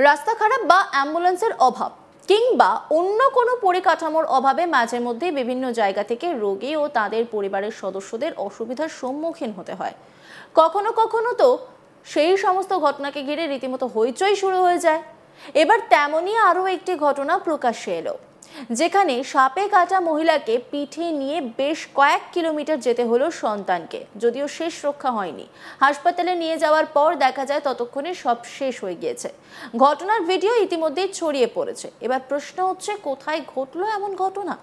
রাস্তা খারাপ বা অ্যাম্বুলেন্সের অভাব কিংবা অন্য কোনো পরিকাঠামোর অভাবে মাঝে মধ্যে বিভিন্ন জায়গা থেকে রোগী ও তাদের পরিবারের সদস্যদের অসুবিধার সম্মুখীন হতে হয়। কখনো কখনো তো সেই সমস্ত ঘটনাকে ঘিরে রীতিমতো হইচই শুরু হয়ে যায়। এবার তেমনই আরও একটি ঘটনা প্রকাশ্যে এলো, যেখানে সাপে কাটা মহিলাকে পিঠে নিয়ে বেশ কয়েক কিলোমিটার যেতে হলো সন্তানকে, যদিও শেষ রক্ষা হয়নি। হাসপাতালে নিয়ে যাওয়ার পর দেখা যায় ততক্ষণে সব শেষ হয়ে গিয়েছে। ঘটনার ভিডিও ইতিমধ্যেই ছড়িয়ে পড়েছে। এবার প্রশ্ন হচ্ছে, কোথায় ঘটলো এমন ঘটনা?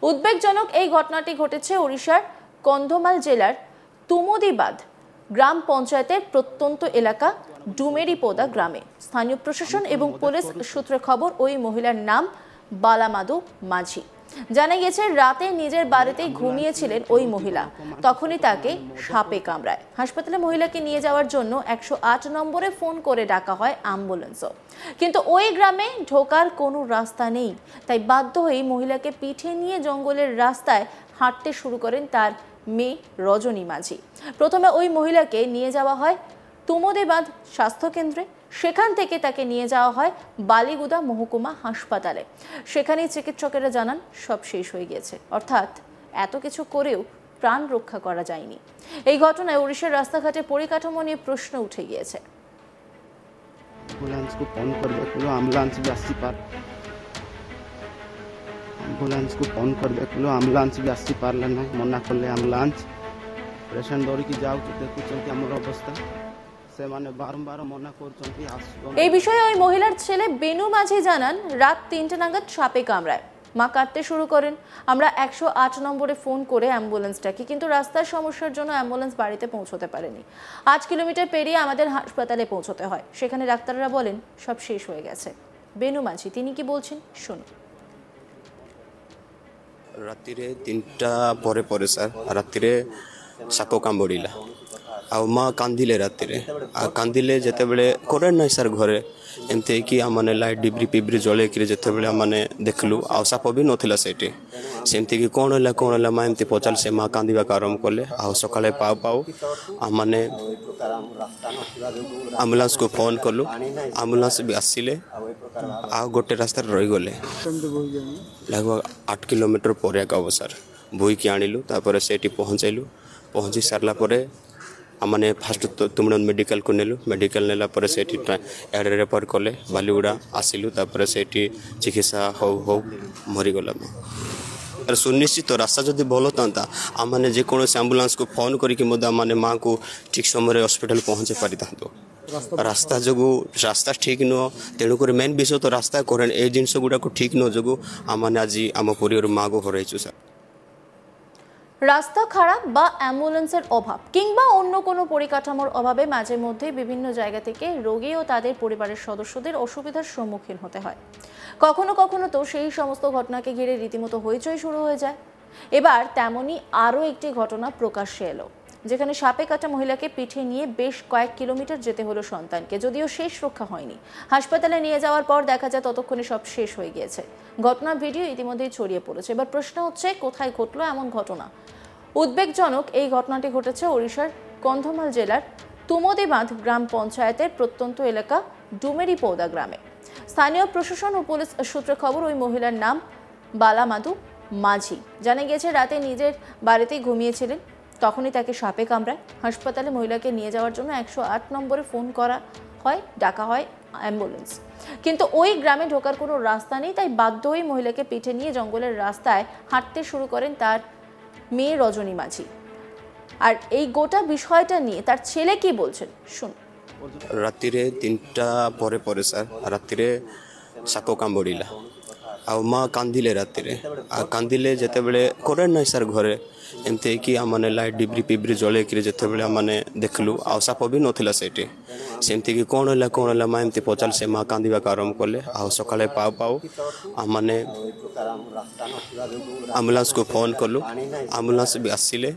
উদ্বেগজনক এই ঘটনাটি ঘটেছে ওড়িশার কন্ধমাল জেলার তুমুদিবাদ গ্রাম পঞ্চায়েতের প্রত্যন্ত এলাকা ডুমেরিপোদা গ্রামে। স্থানীয় প্রশাসন এবং পুলিশ সূত্রে খবর, ওই মহিলার নাম বালামাদু মাঝি। জানা গেছে, রাতে নিজের বাড়িতেই ঘুমিয়েছিলেন ওই মহিলা, তখনই তাকে সাপে কামড়ায়। হাসপাতালে মহিলাকে নিয়ে যাওয়ার জন্য 108 নম্বরে ফোন করে ডাকা হয় অ্যাম্বুলেন্সও, কিন্তু ওই গ্রামে ঢোকার কোনো রাস্তা নেই। তাই বাধ্য হয়ে মহিলাকে পিঠে নিয়ে জঙ্গলের রাস্তায় হাঁটতে শুরু করেন তার মেয়ে রজনী মাঝি। প্রথমে ওই মহিলাকে নিয়ে যাওয়া হয় তুমুদিবাদ স্বাস্থ্যকেন্দ্রে, সেখান থেকে তাকে নিয়ে যাওয়া হয় বালিগুদা মহকুমা হাসপাতালে। সেখানে চিকিৎসকেরা জানান সব শেষ হয়ে গিয়েছে, অর্থাৎ এত কিছু করেও প্রাণ রক্ষা করা যায়নি। এই ঘটনায় ওড়িশার রাস্তাঘাটে পরিকাঠামো নিয়ে প্রশ্ন উঠে গিয়েছে। एम्बुलेंस को फोन करबे एम्बुलेंस भी आसी पारले ना मना करले एम्बुलेंस पेशेंट धरिकी जाऊ देखुचंती हमर अवस्था से माने बारंबार मना करचंती आसो। এই বিষয়ে ওই মহিলার ছেলে বেনু মাঝি জানান, রাত 3টে নাগাদ সাপে কামড়ায়। মা কাঁদতে শুরু করেন। আমরা 108 নম্বরে ফোন করে অ্যাম্বুলেন্স ডাকি, কিন্তু রাস্তার সমস্যার জন্য অ্যাম্বুলেন্স বাড়িতে পৌঁছতে পারেনি। 8 কিলোমিটার পেরিয়ে আমাদের হাসপাতালে পৌঁছতে হয়। সেখানে ডাক্তাররা বলেন সব শেষ হয়ে গেছে। বেনু মাঝি তিনি কি বলছেন শুনুন। রাত্রিরে 3টা পরে স্যার রাত্রিরে সাপ কামড়িলা ଆଉ ମା କାନ୍ଦିଲେ ରାତିରେ ଆଉ କାନ୍ଦିଲେ ଯେତେବେଳେ କରେଣ୍ଟ ନାହିଁ ସାର୍ ଘରେ, ଏମିତି ହେଇକି ଆମମାନେ ଲାଇଟ୍ ଡିବ୍ରି ପିବ୍ରି ଜଳେଇକିରି ଯେତେବେଳେ ଆମମାନେ ଦେଖିଲୁ ଆଉ ସାପ ବି ନଥିଲା ସେଇଠି। ସେମିତିକି କ'ଣ ହେଲା ମା ଏମିତି ପଚାରିଲେ, ସେ ମା କାନ୍ଦିବାକୁ ଆରମ୍ଭ କଲେ। ଆଉ ସକାଳେ ପାଉ ଆମମାନେ ଆମ୍ବୁଲାନ୍ସକୁ ଫୋନ୍ କଲୁ, ଆମ୍ବୁଲାନ୍ସ ବି ଆସିଲେ ଆଉ ଗୋଟେ ରାସ୍ତାରେ ରହିଗଲେ। लगभग 8 किलोमीटर ପରେ ଏକା ହବ ସାର୍। ବୋହିକି ଆଣିଲୁ, ତାପରେ ସେଇଠି ପହଞ୍ଚି ସାରିଲା ପରେ ଆମମାନେ ଫାଷ୍ଟ ତୁମୁଡ ମେଡ଼ିକାଲକୁ ନେଲୁ। ମେଡ଼ିକାଲ ନେଲା ପରେ ସେଇଠି ଏଆଡ଼େ ରେଫର କଲେ, ବାଲିଗୁଡ଼ା ଆସିଲୁ। ତାପରେ ସେଇଠି ଚିକିତ୍ସା ହଉ ମରିଗଲା। ସୁନିଶ୍ଚିତ ରାସ୍ତା ଯଦି ଭଲ ଥାନ୍ତା ଆମମାନେ ଯେକୌଣସି ଆମ୍ବୁଲାନ୍ସକୁ ଫୋନ୍ କରିକି ମଧ୍ୟ ଆମମାନେ ମାଆକୁ ଠିକ୍ ସମୟରେ ହସ୍ପିଟାଲ ପହଞ୍ଚାଇ ପାରିଥାନ୍ତୁ। ରାସ୍ତା ଯୋଗୁଁ ରାସ୍ତା ଠିକ୍ ନୁହଁ, ତେଣୁକରି ମେନ୍ ବିଷୟ ତ ରାସ୍ତା କରେଣ୍ଟ এই ଜିନିଷ ଗୁଡ଼ାକୁ ଠିକ୍ ନ ଯୋଗୁଁ ଆମମାନେ ଆଜି ଆମ ପରିବାର ମାଆକୁ ହରାଇଛୁ ସାର୍। রাস্তা খারাপ বা অ্যাম্বুলেন্সের অভাব কিংবা অন্য কোনো পরিকাঠামোর অভাবে মাঝে মধ্যে বিভিন্ন জায়গা থেকে রোগী ও তাদের পরিবারের সদস্যদের অসুবিধার সম্মুখীন হতে হয়। কখনো কখনো তো সেই সমস্ত ঘটনাকে ঘিরে রীতিমতো হইচই শুরু হয়ে যায়। এবার তেমনই আরও একটি ঘটনা প্রকাশ্যে এলো, যেখানে সাপে কাটা মহিলাকে পিঠে নিয়ে বেশ কয়েক কিলোমিটার যেতে হলো সন্তানকে, যদিও শেষ রক্ষা হয়নি। হাসপাতালে নিয়ে যাওয়ার পর দেখা যায় ততক্ষণে সব শেষ হয়ে গিয়েছে। ঘটনার ভিডিও ইতিমধ্যেই ছড়িয়ে পড়েছে। এবার প্রশ্ন হচ্ছে, কোথায় ঘটলো এমন ঘটনা? উদ্বেগজনক এই ঘটনাটি ঘটেছে ওড়িশার কন্ধমাল জেলার তুমুদিবাদ গ্রাম পঞ্চায়েতের প্রত্যন্ত এলাকা ডুমেরিপোদা গ্রামে। স্থানীয় প্রশাসন ও পুলিশ সূত্রে খবর, ওই মহিলার নাম বালামাদু মাঝি। জানা গেছে, রাতে নিজের বাড়িতেই ঘুমিয়েছিলেন, তখনই তাকে সাপে কামড়ায়। হাসপাতালে মহিলাকে নিয়ে যাওয়ার জন্য 108 নম্বরে ফোন করা হয়, ডাকা হয় অ্যাম্বুলেন্স, কিন্তু ওই গ্রামে ঢোকার কোনো রাস্তা নেই। তাই বাধ্য হয়ে মহিলাকে পিঠে নিয়ে জঙ্গলের রাস্তায় হাঁটতে শুরু করেন তার মেয়ে রজনী মাঝি। আর এই গোটা বিষয়টা নিয়ে তার ছেলে কি বলছেন শুনুন। ରାତିରେ 3ଟା ପରେ ସାର୍ ରାତିରେ ସାପ କାମୁଡ଼ିଲା ଆଉ ମା କାନ୍ଦିଲେ ରାତିରେ ଆଉ କାନ୍ଦିଲେ ଯେତେବେଳେ କରେଣ୍ଟ ନାହିଁ ସାର୍ ଘରେ, ଏମିତି ହେଇକି ଆମମାନେ ଲାଇଟ୍ ଡିବ୍ରି ପିବ୍ରି ଜଳେଇକିରି ଯେତେବେଳେ ଆମମାନେ ଦେଖିଲୁ ଆଉ ସାପ ବି ନଥିଲା ସେଇଠି। ସେମିତିକି କ'ଣ ହେଲା ମା ଏମିତି ପଚାରିଲେ, ସେ ମା କାନ୍ଦିବାକୁ ଆରମ୍ଭ କଲେ। ଆଉ ସକାଳେ ପାଉ ଆମମାନେ ଆମ୍ବୁଲାନ୍ସକୁ ଫୋନ୍ କଲୁ, ଆମ୍ବୁଲାନ୍ସ ବି ଆସିଲେ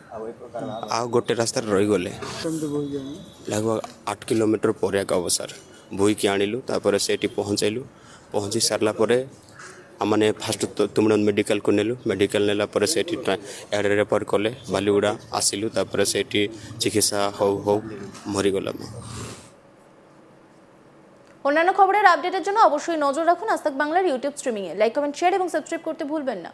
ଆଉ ଗୋଟେ ରାସ୍ତାରେ ରହିଗଲେ। लगभग 8 किलोमीटर ପରେ ଏକା ହବ ସାର୍। ବୋହିକି ଆଣିଲୁ, ତାପରେ ସେଇଠି ପହଞ୍ଚି ସାରିଲା ପରେ ଆମମାନେ ଫାଷ୍ଟ ତୁମୁଡ ମେଡ଼ିକାଲକୁ ନେଲୁ। ମେଡ଼ିକାଲ ନେଲା ପରେ ସେଇଠି ଏଆଡ଼େ ରେଫର କଲେ, ବାଲିଗୁଡ଼ା ଆସିଲୁ। ତାପରେ ସେଇଠି ଚିକିତ୍ସା ହଉ ମରିଗଲା। অন্যান্য খবরের আপডেটের জন্য অবশ্যই নজর রাখুন আজ তাক বাংলার ইউটিউব স্ট্রিমিংয়ে। লাইক, কমেন্ট, শেয়ার এবং সাবস্ক্রাইব করতে ভুলবেন না।